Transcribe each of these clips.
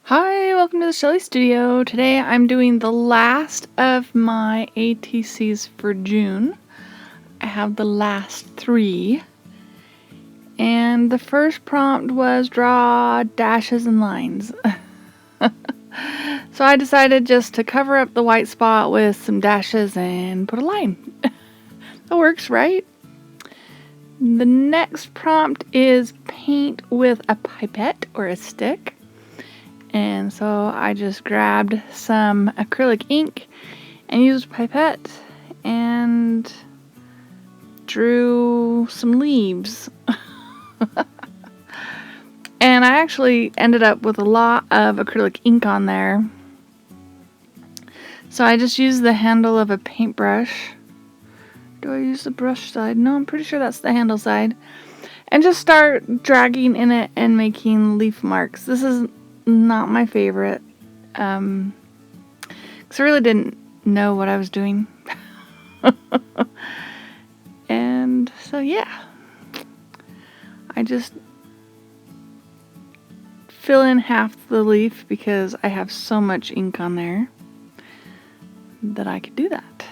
Hi, welcome to the Shelly Studio. Today I'm doing the last of my ATCs for June. I have the last 3. And the first prompt was draw dashes and lines. So I decided just to cover up the white spot with some dashes and put a line. That works, right? The next prompt is paint with a pipette or a stick. And so I just grabbed some acrylic ink and used a pipette and drew some leaves. And I actually ended up with a lot of acrylic ink on there. So I just used the handle of a paintbrush. Do I use the brush side? No, I'm pretty sure that's the handle side. And just start dragging in it and making leaf marks. This is not my favorite, because I really didn't know what I was doing. And so yeah, I just fill in half the leaf because I have so much ink on there that I could do that.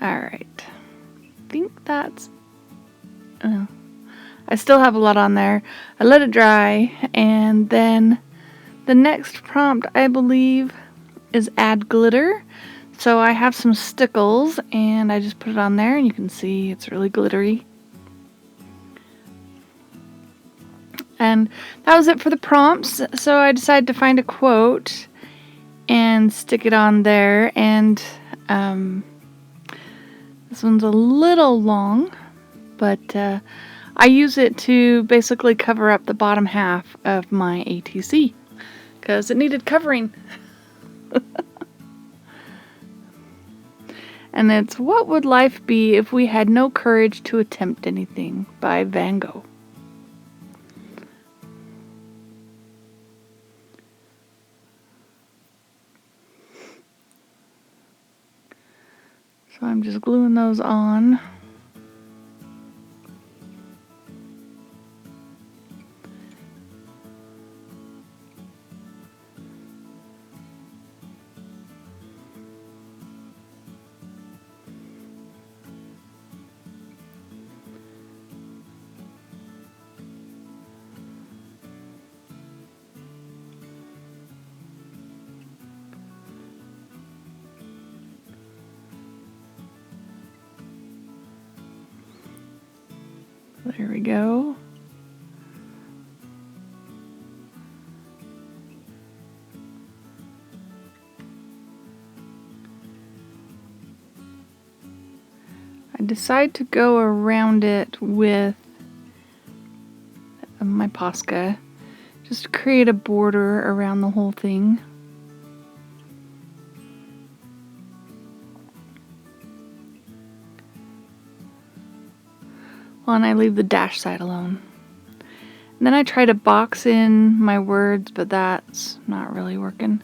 Alright, I think that's I still have a lot on there. I let it dry, and then the next prompt, I believe, is add glitter. So I have some stickles, and I just put it on there, and you can see it's really glittery. And that was it for the prompts. So I decided to find a quote and stick it on there. And this one's a little long, but I use it to basically cover up the bottom half of my ATC because it needed covering. And it's What Would Life Be If We Had No Courage to Attempt Anything by Van Gogh. So I'm just gluing those on. There we go. I decide to go around it with my Posca, just to create a border around the whole thing. Well, and I leave the dash side alone. And then I try to box in my words, but that's not really working.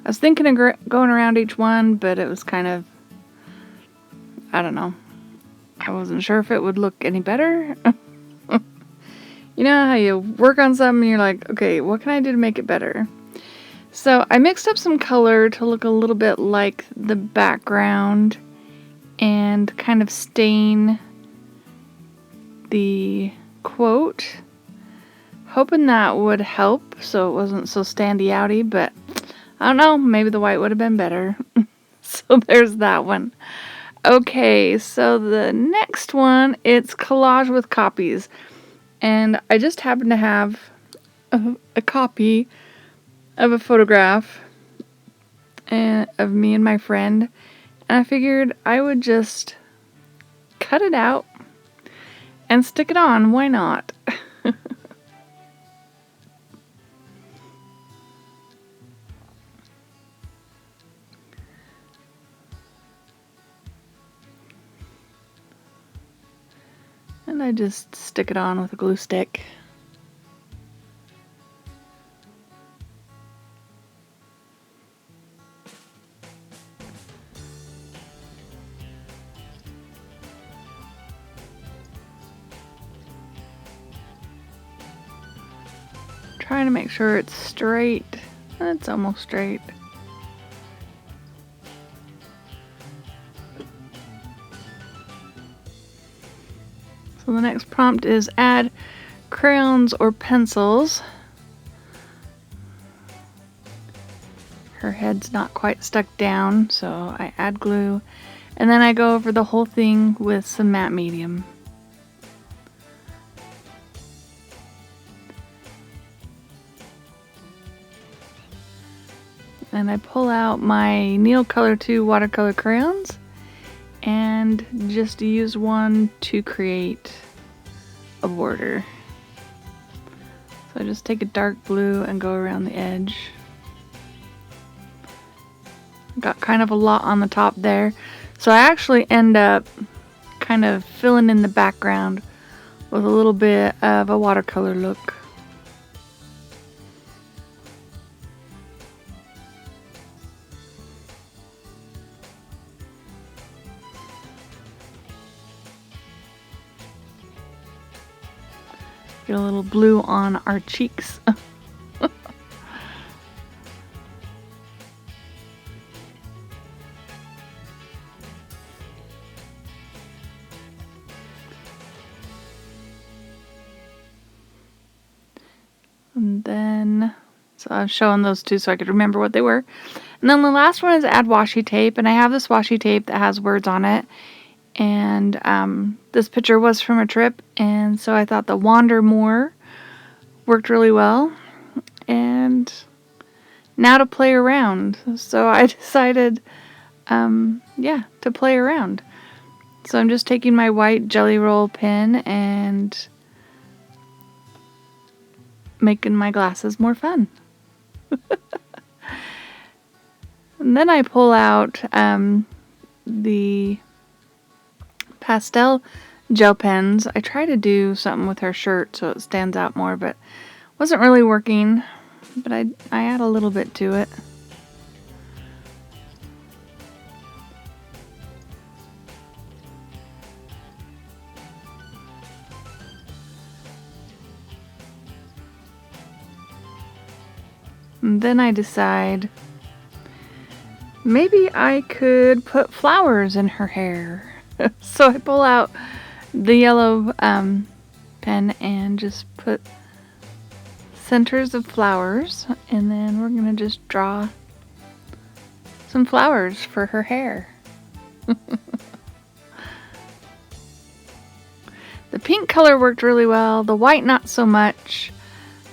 I was thinking of going around each one, but it was kind of, I don't know. I wasn't sure if it would look any better. You know how you work on something and you're like, okay, what can I do to make it better? So I mixed up some color to look a little bit like the background and kind of stain the quote, hoping that would help so it wasn't so standy outy, but I don't know, maybe the white would have been better. So there's that one. Okay, so the next one, it's collage with copies. And I just happen to have a copy of a photograph of me and my friend. And I figured I would just cut it out and stick it on. Why not? And I just stick it on with a glue stick. trying to make sure it's straight. It's almost straight. So the next prompt is add crayons or pencils. Her head's not quite stuck down, so I add glue. And then I go over the whole thing with some matte medium. And I pull out my Neocolor 2 watercolor crayons and just use one to create a border. So I just take a dark blue and go around the edge. Got kind of a lot on the top there, so I actually end up kind of filling in the background with a little bit of a watercolor look. Get a little blue on our cheeks. And then, so I was showing those two so I could remember what they were. And then the last one is add washi tape, and I have this washi tape that has words on it. And this picture was from a trip, and so I thought the Wander More worked really well. And now to play around. So I decided, yeah, to play around. So I'm just taking my white Jelly Roll pen and making my glasses more fun. And then I pull out the pastel gel pens. I try to do something with her shirt so it stands out more, but wasn't really working. But I add a little bit to it. And then I decide maybe I could put flowers in her hair. So I pull out the yellow pen and just put centers of flowers, and then we're gonna just draw some flowers for her hair. The pink color worked really well, the white not so much.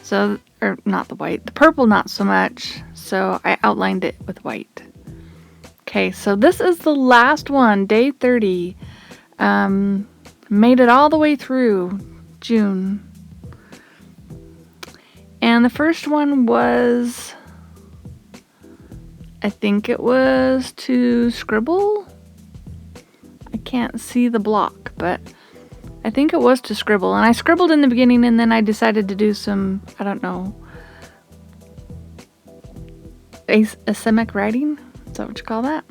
So, or not the white, the purple not so much, so I outlined it with white. Okay, so this is the last one, day 30. Made it all the way through June. And the first one was, I think it was to scribble. I can't see the block, but I think it was to scribble. And I scribbled in the beginning, and then I decided to do some, I don't know, asemic writing. Is that what you call that?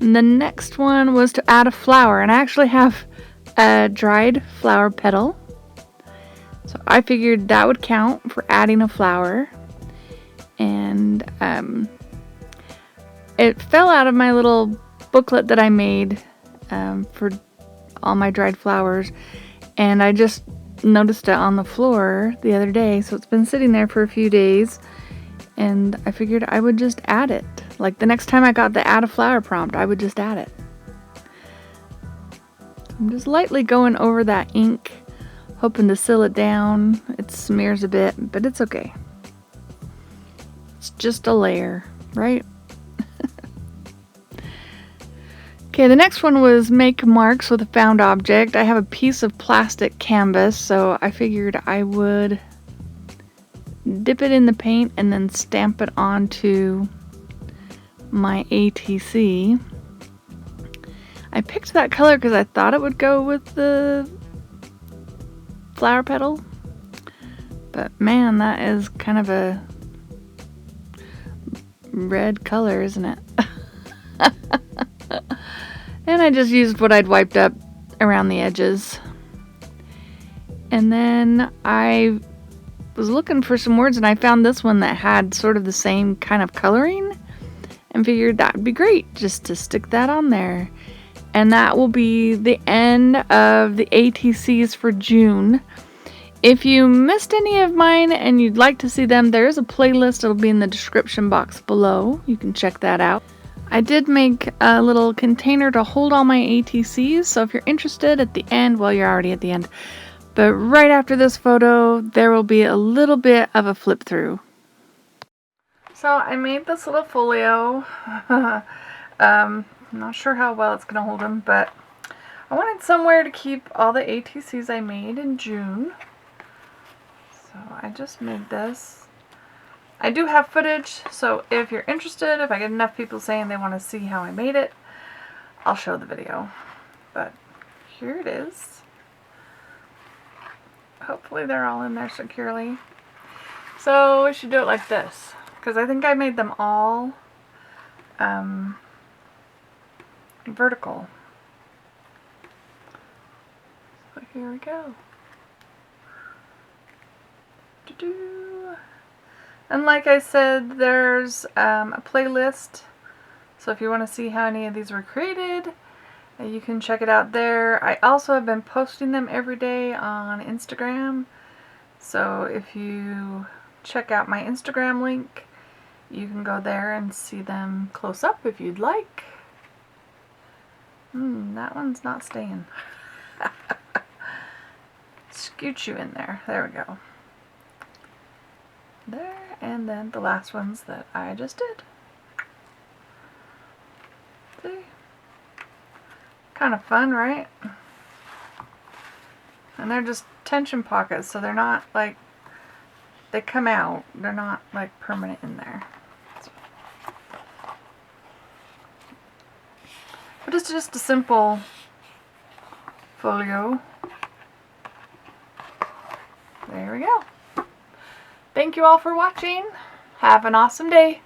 And the next one was to add a flower, and I actually have a dried flower petal. So I figured that would count for adding a flower. And it fell out of my little booklet that I made for all my dried flowers, and I just noticed it on the floor the other day, so it's been sitting there for a few days, and I figured I would just add it. Like the next time I got the add a flower prompt, I would just add it. I'm just lightly going over that ink, hoping to seal it down. It smears a bit, but it's okay. It's just a layer, right? Okay, the next one was make marks with a found object. I have a piece of plastic canvas, so I figured I would dip it in the paint and then stamp it onto my ATC. I picked that color because I thought it would go with the flower petal, but man, that is kind of a red color, isn't it? And I just used what I'd wiped up around the edges. And then I was looking for some words and I found this one that had sort of the same kind of coloring and figured that would be great just to stick that on there. And that will be the end of the ATCs for June. If you missed any of mine and you'd like to see them, there is a playlist. It'll be in the description box below. You can check that out. I did make a little container to hold all my ATCs, so if you're interested at the end, well, you're already at the end, but right after this photo, there will be a little bit of a flip through. So I made this little folio. I'm not sure how well it's going to hold them, but I wanted somewhere to keep all the ATCs I made in June. So I just made this. I do have footage, so if you're interested, if I get enough people saying they want to see how I made it, I'll show the video. But here it is. Hopefully they're all in there securely. So we should do it like this, because I think I made them all vertical. So here we go. And like I said, there's a playlist, so if you want to see how any of these were created, you can check it out there. I also have been posting them every day on Instagram, so if you check out my Instagram link, you can go there and see them close up if you'd like. That one's not staying. Scoot you in there. There we go. There, and then the last ones that I just did. See? Kind of fun, right? And they're just tension pockets, so they're not like, they come out. They're not like permanent in there. But it's just a simple folio. There we go. Thank you all for watching. Have an awesome day.